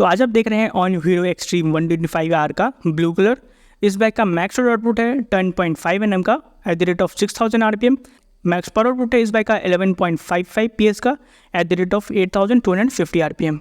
तो आज आप देख रहे हैं ऑन हीरो एक्सट्रीम 125R का ब्लू कलर। इस बाइक का मैक्स रोड आउटपुट है 10.5 Nm का at the rate of 6000 RPM। Max power output है इस बाइक का 11.55 PS का at the rate of 8250 RPM।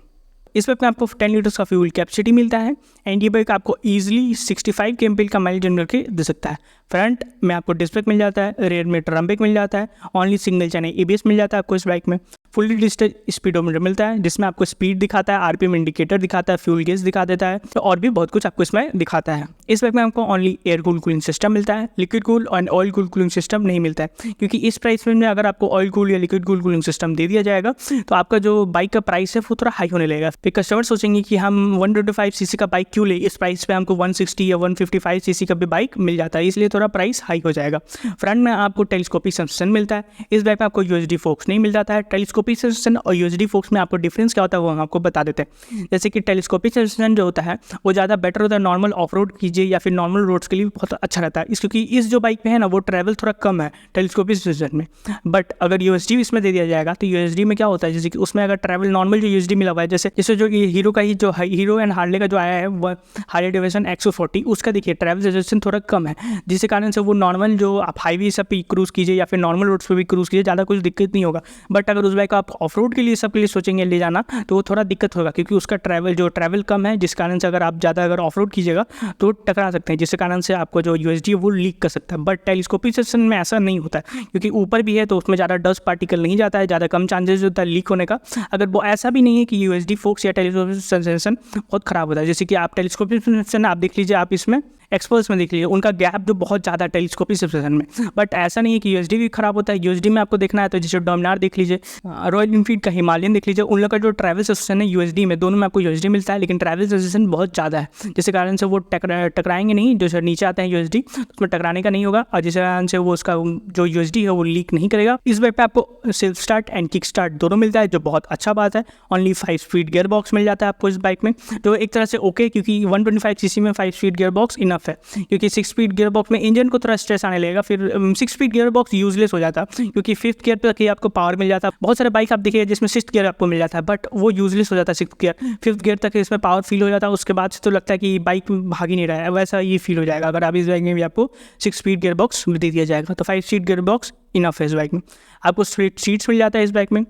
इस बाइक में आपको 10 लीटर्स का फ्यूल कैपेसिटी मिलता है एंड ये बाइक आपको ईजिली 65 kmpl का माइलेज जनरेट करके दे सकता है। फ्रंट में आपको डिस्क ब्रेक मिल जाता है, रेयर में ड्रम ब्रेक मिल जाता है, ओनली सिंगल चैनल ABS मिल जाता है आपको इस बाइक में। फुली डिजिटल स्पीडोमीटर मिलता है जिसमें आपको स्पीड दिखाता है, RPM इंडिकेटर दिखाता है, फ्यूल गेज दिखा देता है तो और भी बहुत कुछ आपको इसमें दिखाता है। इस बाइक में आपको ओनली एयर कूलिंग सिस्टम मिलता है, liquid cool and oil cooling system नहीं मिलता है, क्योंकि इस प्राइस में अगर आपको ऑयल कूल या लिक्विड कूलिंग सिस्टम दे दिया जाएगा तो आपका जो बाइक का प्राइस है वो थोड़ा हाई होने लगेगा। फिर कस्टमर सोचेंगे कि हम 125cc का बाइक क्यों ले, इस प्राइस पे हमको 160 या 155cc का भी बाइक मिल जाता है, इसलिए थोड़ा प्राइस हाई हो जाएगा। फ्रंट में आपको टेलीस्कोपिक सस्पेंशन मिलता है, इस बाइक में आपको USD फोक्स नहीं मिल जाता है। टेलीस्कोपिक सस्पेंशन और USD फोक्स में आपको डिफरेंस क्या होता है वो हम आपको बता देते हैं। जैसे कि टेलीस्कोपिक सस्पेंशन जो होता है वो ज़्यादा बेटर होता है नॉर्मल ऑफ रोड कीजिए या फिर नॉर्मल रोड्स के लिए बहुत अच्छा रहता है, क्योंकि इस जो बाइक में है ना वो ट्रैवल थोड़ा कम है टेलीस्कोपिक सस्पेंशन में। बट अगर USD इसमें दे दिया जाएगा तो USD में क्या होता है, जैसे कि उसमें अगर ट्रैवल नॉर्मल जो USD मिला हुआ है, जैसे जो हीरो का ही जो हीरो एंड हार्ले का जो आया है वो हार्ले डेविडसन X40, उसका देखिए ट्रैवल सजेशन थोड़ा कम है, जिसके कारण से वो नॉर्मल जो आप हाईवे सब पे क्रूज़ कीजिए या फिर नॉर्मल रोड्स पे भी क्रूज़ कीजिए ज़्यादा कुछ दिक्कत नहीं होगा। बट अगर उस बाइक को आप ऑफ रोड के लिए सब के लिए सोचेंगे ले जाना तो वो थोड़ा दिक्कत होगा, क्योंकि उसका ट्रैवल कम है, जिस कारण से अगर आप ज़्यादा अगर ऑफ रोड कीजिएगा तो टकरा सकते हैं, जिसके कारण से आपको जो USD है वो लीक कर सकता है। बट टेलीस्कोपिक सेक्शन में ऐसा नहीं होता है, क्योंकि ऊपर भी है तो उसमें ज़्यादा डस्ट पार्टिकल नहीं जाता है, ज़्यादा कम चांसेस होता है लीक होने का। अगर वो ऐसा भी नहीं है कि USD फोक्स या टेलीस्कोपिक सेंसेशन बहुत ख़राब होता है, जैसे कि आप टेलीस्कोपिक सेंसेशन आप देख लीजिए, आप इसमें एक्सपर्ट्स में देख लीजिए उनका गैप जो बहुत ज़्यादा टेलीस्कोपिक सस्पेंशन में। बट ऐसा नहीं है कि USD भी खराब होता है। USD में आपको देखना है तो जैसे डोमिनार देख लीजिए, रॉयल इनफील्ड का हिमालयन देख लीजिए, उन लोग का जो ट्रैवल सस्पेंशन है USD में, दोनों में आपको USD मिलता है, लेकिन ट्रैवल सस्पेंशन बहुत ज़्यादा है, जिसके कारण से वो टकराएंगे नहीं, जो नीचे आते हैं USD उसमें टकराने का नहीं होगा, और जिसके कारण से वो उसका जो USD है वो लीक नहीं करेगा। इस बाइक पे आपको self start and kick start दोनों मिलता है, जो बहुत अच्छा बात है। ओनली 5 स्पीड गियर बॉक्स मिल जाता है आपको इस बाइक में, जो एक तरह से ओके, क्योंकि 125cc में 5 स्पीड गियर बॉक्स इनफ है, क्योंकि 6 स्पीड गियर बॉक्स में इंजन को थोड़ा स्ट्रेस आने लगेगा, फिर 6 स्पीड गियर बॉक्स यूजलेस हो जाता है, क्योंकि 5th गियर तक ही आपको पावर मिल जाता है। बहुत सारे बाइक आप देखिए जिसमें 6th गियर आपको मिल जाता है, बट वो यूजलेस हो जाता है 6th गियर, 5th गियर तक इसमें पावर फील हो जाता है, उसके बाद से तो लगता है कि बाइक भाग ही नहीं रहा है, वैसा ये फील हो जाएगा अगर आप इस बाइक में भी आपको 6 स्पीड गियर बॉक्स दे दिया जाएगा। तो 5 स्पीड गियर बॉक्स इनफ है इस बाइक में। आपको स्ट्रेट सीट्स मिल जाता है इस बाइक में,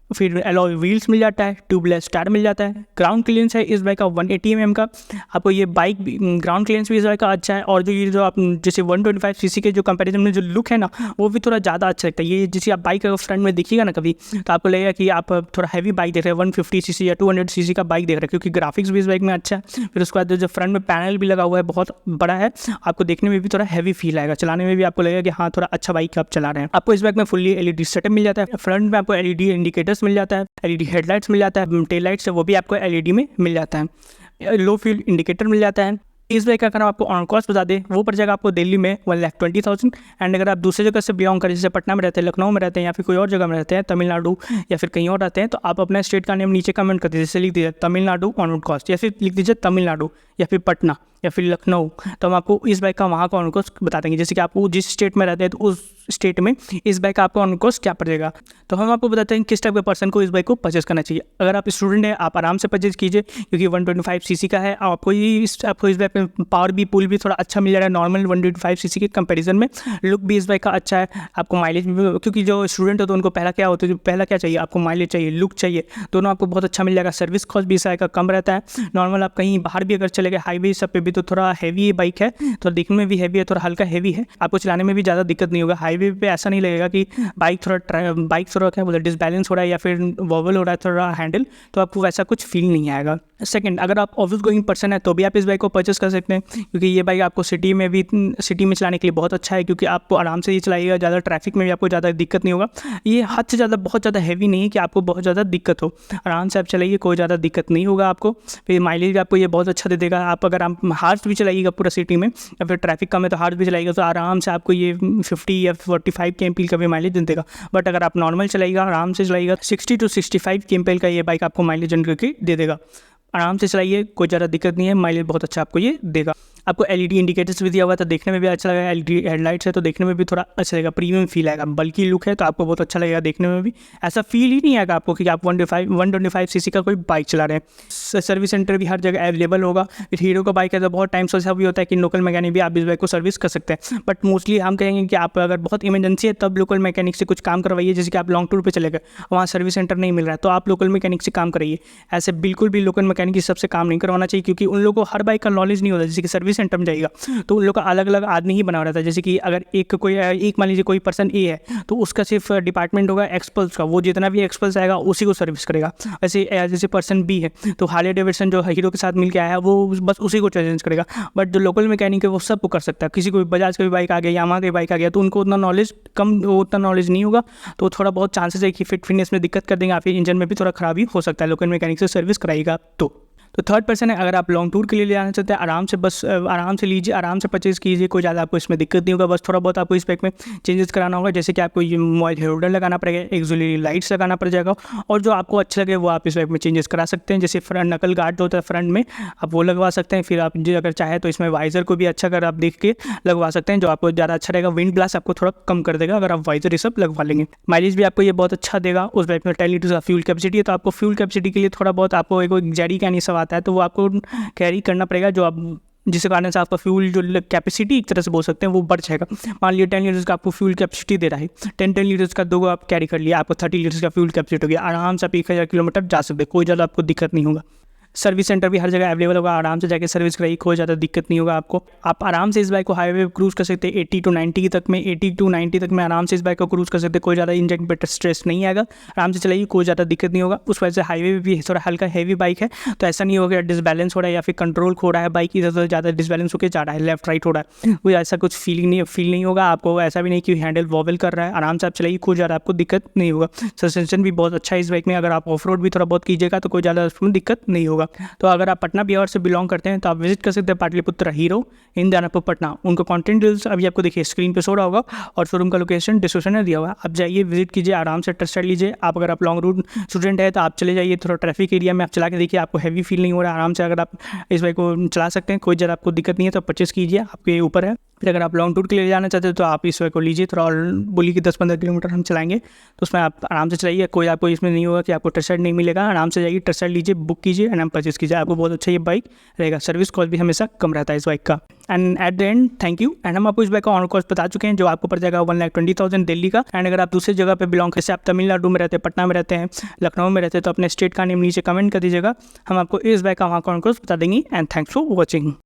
फिर अलॉय व्हील्स मिल जाता है, ट्यूबलेस टायर मिल जाता है। ग्राउंड क्लियरेंस है इस बाइक का 180 mm का। आपको ये बाइक ग्राउंड क्लियरेंस भी इस बाइक का अच्छा है, और जो आप जैसे 125cc के जो कंपैरिजन में जो लुक है ना वो भी थोड़ा ज़्यादा अच्छा लगता है। ये जैसे आप बाइक अगर फ्रंट में देखिएगा ना कभी तो आपको लगेगा कि आप थोड़ा हैवी बाइक देख रहे हैं, 150cc या 200cc का बाइक देख रहे हैं, क्योंकि ग्राफिक्स भी इस बाइक में अच्छा है। फिर उसके बाद जो फ्रंट में पैनल भी लगा हुआ है बहुत बड़ा है, आपको देखने में भी थोड़ा हैवी फील आएगा, चलाने में भी आपको लगेगा कि हाँ थोड़ा अच्छा बाइक आप चला रहे हैं। आपको इस बाइक में फुल्ली LED सेटअप मिल जाता है, फ्रंट में आपको LED इंडिकेटर्स मिल जाता है, LED हेडलाइट्स मिल जाता है, टेल लाइट्स है वो भी आपको LED में मिल जाता है, लो फ्यूल इंडिकेटर मिल जाता है। इस बाइक का अगर आपको ऑन कॉस्ट बता दें वो पड़ जाएगा आपको दिल्ली में 1,20,000। एंड अगर आप दूसरी जगह से बिलोंग करें, जैसे पटना में रहते हैं, लखनऊ में रहते हैं, या फिर कोई और जगह में रहते हैं, तमिलनाडु या फिर कहीं और रहते हैं, तो आप अपना स्टेट का नेम नीचे कमेंट कर दीजिए, जैसे लिख दीजिए तमिलनाडु ऑन रोड कॉस्ट, या फिर लिख दीजिए तमिलनाडु या फिर पटना या फिर लखनऊ, तो हम आपको इस बाइक का वहाँ का ऑन कॉस्ट बता देंगे। जैसे कि आपको जिस स्टेट में रहते हैं तो उस स्टेट में इस बाइक का आपको ऑन कॉस्ट क्या पड़ेगा, तो हम आपको बताते हैं किस टाइप के पर्सन को इस बाइक को परचेस करना चाहिए। अगर आप स्टूडेंट हैं आप आराम से परचेस कीजिए, क्योंकि 125cc का है, आपको इस बाइक में पावर भी पुल भी थोड़ा अच्छा मिल जा रहा है नॉर्मल 125cc के कंपैरिजन में। लुक भी इस बाइक का अच्छा है, आपको माइलेज भी, क्योंकि जो स्टूडेंट हो तो उनको पहला क्या होता है, पहला क्या चाहिए आपको, माइलेज चाहिए, लुक चाहिए, दोनों आपको बहुत अच्छा मिल जाएगा। सर्विस कॉस्ट भी इस बाइक का कम रहता है। नॉर्मल आप कहीं बाहर भी अगर चले गए हाईवे सब पे भी तो थोड़ा हैवी बाइक है, थोड़ा दिखने में भी हैवी है, थोड़ा हल्का हैवी है, आपको चलाने में भी ज़्यादा दिक्कत नहीं होगा। हाईवे पे ऐसा नहीं लगेगा कि बाइक थोड़ा क्या बोलते डिसबैलेंस हो रहा है या फिर वॉबल हो रहा है थोड़ा हैंडल, तो आपको वैसा कुछ फील नहीं आएगा। सेकंड, अगर आप ऑफिस गोइंग पर्सन है तो भी आप इस बाइक को परचेस कर सकते हैं, क्योंकि ये बाइक आपको सिटी में चलाने के लिए बहुत अच्छा है, क्योंकि आपको आराम से ये चलाइएगा, ज़्यादा ट्रैफिक में भी आपको ज़्यादा दिक्कत नहीं होगा। ये हद से ज़्यादा बहुत ज़्यादा हैवी नहीं है कि आपको बहुत ज़्यादा दिक्कत हो, आराम से आप चलाइए, कोई ज़्यादा दिक्कत नहीं होगा आपको। फिर माइलेज भी आपको ये बहुत अच्छा दे देगा। आप अगर आप हार्श भी चलाइएगा पूरा सिटी में या फिर ट्रैफिक कम है तो हार्श भी चलाइएगा तो आराम से आपको ये 50 या 45 kmpl का भी माइलेज दे देगा। बट अगर आप नॉर्मल चलाइएगा, आराम से चलाइएगा, 60 to 65 kmpl का ये बाइक आपको माइलेज जनरेट करके दे देगा। आराम से चलाइए, कोई ज़्यादा दिक्कत नहीं है, माइलेज बहुत अच्छा आपको ये देगा। आपको LED इंडिकेटर्स भी दिया हुआ है तो देखने में भी अच्छा लगेगा। LED हेडलाइट्स है तो देखने में भी थोड़ा अच्छा लगेगा, प्रीमियम फील आएगा। बल्कि लुक है तो आपको बहुत अच्छा लगेगा देखने में भी। ऐसा फील ही नहीं आएगा आपको कि आप 125 सीसी का कोई बाइक चला रहे हैं। सर्विस सेंटर भी हर जगह अवेलेबल होगा। हीरो का बाइक है तो बहुत टाइम से ऐसा भी होता है कि लोकल मैकेनिक भी आप इस बाइक को सर्विस कर सकते हैं, बट मोस्टली हम कहेंगे कि आप अगर बहुत इमरजेंसी है तब लोकल मैकेनिक से कुछ काम करवाइए। जैसे कि आप लॉन्ग टूर पे चले गए, वहाँ सर्विस सेंटर नहीं मिल रहा है तो आप लोकल मैकेनिक से काम कराइए। ऐसे बिल्कुल भी लोकल मैकेनिक की सबसे काम नहीं करवाना चाहिए, क्योंकि उन लोगों को हर बाइक का नॉलेज नहीं होता। जैसे कि सर्विस सेंटर में जाएगा तो उन लोग का अलग अलग आदमी ही बना रहता है। जैसे कि अगर एक मान लीजिए कोई पर्सन ए है तो उसका सिर्फ डिपार्टमेंट होगा एक्सपल्स का, वो जितना भी एक्सपल्स आएगा उसी को सर्विस करेगा। ऐसे जैसे पर्सन बी है तो हार्ले डेविडसन जो हीरो के साथ मिल के आया है वो बस उसी को चेंज करेगा। बट जो लोकल मैकेनिक है वो सब कर सकता है। किसी को बजाज का भी बाइक आ गया, यामाहा की बाइक आ गया तो उनको उतना नॉलेज नहीं होगा, तो थोड़ा बहुत चांसेस है कि फिटनेस में दिक्कत कर देंगे, या फिर इंजन में भी थोड़ा खराबी हो सकता है। लोकल मैकेनिक से सर्विस कराएगा तो थर्ड पर्सन है, अगर आप लॉन्ग टूर के लिए जाना चाहते हैं आराम से लीजिए, आराम से परचेज़ कीजिए, कोई ज़्यादा आपको इसमें दिक्कत नहीं होगा। बस थोड़ा बहुत आपको इस बाइक में चेंजेस कराना होगा, जैसे कि आपको ये मोबाइल होल्डर लगाना पड़ेगा, एक्सिलरी लाइट्स लगाना पड़ जाएगा, और जो आपको अच्छा लगे वो आप इस बाइक में चेंजेस करा सकते हैं। जैसे फ्रंट नकल गार्ड होता है फ्रंट में, आप वो लगवा सकते हैं। फिर आप अगर चाहे तो इसमें वाइजर को भी अच्छा अगर आप देख के लगवा सकते हैं, जो आपको ज़्यादा अच्छा रहेगा। विंड ब्लास्ट आपको थोड़ा कम कर देगा अगर आप वाइजर ये सब लगवा लेंगे। माइलेज भी आपको ये बहुत अच्छा देगा। उस बाइक में 10 लीटर का फ्यूल कैपेसिटी है, तो आपको फ्यूल कैपेसिटी के लिए थोड़ा बहुत आपको एक जेडी का नहीं सब आता है तो वो आपको कैरी करना पड़ेगा, जो आप जिस कारण से आपका फ्यूल जो कैपेसिटी एक तरह से बोल सकते हैं वो बढ़ जाएगा। मान लिया 10 लीटर्स का आपको फ्यूल कैपेसिटी दे रहा है, 10 लीटर्स का 2 आप कैरी कर लिया, आपको 30 लीटर्स का फ्यूल कैपेसिटी हो गया। आराम से आप 1000 किलोमीटर जा सकते हैं, कोई ज़्यादा आपको दिक्कत नहीं होगा। सर्विस सेंटर भी हर जगह अवेलेबल होगा, आराम से जाके सर्विस कराइए, कोई ज़्यादा दिक्कत नहीं होगा आपको। आप आराम से इस बाइक को हाईवे पे क्रूज़ कर सकते हैं 80 to 90 तक में आराम से इस बाइक को क्रूज़ कर सकते हैं। कोई ज़्यादा इंजन पे स्ट्रेस नहीं आएगा, आराम से चलाइए, कोई ज़्यादा दिक्कत नहीं होगा। उस वजह से हाईवे पे भी थोड़ा हल्का हैवी बाइक है तो ऐसा नहीं होगा डिसबैलेंस हो रहा है या फिर कंट्रोल खो रहा है, बाइक इधर उधर ज़्यादा डिसबैलेंस होकर जा रहा है, लेफ्ट राइट हो रहा है, कोई ऐसा कुछ फील नहीं होगा आपको। ऐसा भी नहीं कि हैंडल वॉबल कर रहा है, आराम से आप चलाइए, कोई ज़्यादा आपको दिक्कत नहीं होगा। सस्पेंशन भी बहुत अच्छा है इस बाइक में, अगर आप ऑफ रोड भी थोड़ा बहुत कीजिएगा तो कोई ज़्यादा उसमें दिक्कत नहीं होगा। तो अगर आप पटना बिहार से बिलोंग करते हैं तो आप विजिट कर सकते हैं पाटलिपुत्र हीरो इन दानापुर पटना। उनका कॉन्टेंट डिटेल्स अभी आपको देखिए स्क्रीन पे शो रहा होगा और शोरूम का लोकेशन डिस्क्रिप्शन में दिया हुआ है। आप जाइए, विजिट कीजिए, आराम से टेस्ट लीजिए। आप अगर आप लॉन्ग रूट स्टूडेंट है तो आप चले जाइए, थोड़ा ट्रैफिक एरिया में आप चला के देखिए, आपको हैवी फील नहीं हो रहा है। आराम से अगर आप इस बाइक को चला सकते हैं, कोई ज़्यादा आपको दिक्कत नहीं है तो परचेस कीजिए, आपके ऊपर है। फिर अगर आप लॉन्ग टूर के लिए जाना चाहते हो तो आप इस बाइक को लीजिए, थोड़ा बोलिए कि 10-15 किलोमीटर हम चलाएंगे तो उसमें आप आराम से चलाइए, कोई आपको इसमें नहीं होगा कि आपको टेस्ट राइड नहीं मिलेगा। आराम से जाइए, टेस्ट राइड लीजिए, बुक कीजिए एंड हम परचेस कीजिए, आपको बहुत अच्छा ये बाइक रहेगा। सर्विस कॉस्ट भी हमेशा कम रहता है इस बाइक का। And at the end thank you. And हम आपको इस बाइक का ऑन कॉस्ट बता चुके हैं जो आपको पड़ जाएगा 1,20,000 दिल्ली का। एंड अगर आप दूसरी जगह पे बिलोंग करते हैं, आप तमिलनाडु में रहते हैं, पटना में रहते हैं, लखनऊ में रहते हैं, तो अपने स्टेट का नेम नीचे कमेंट कर दीजिएगा, हम आपको इस बाइक का ऑन कॉस्ट बता देंगे। And thanks for watching.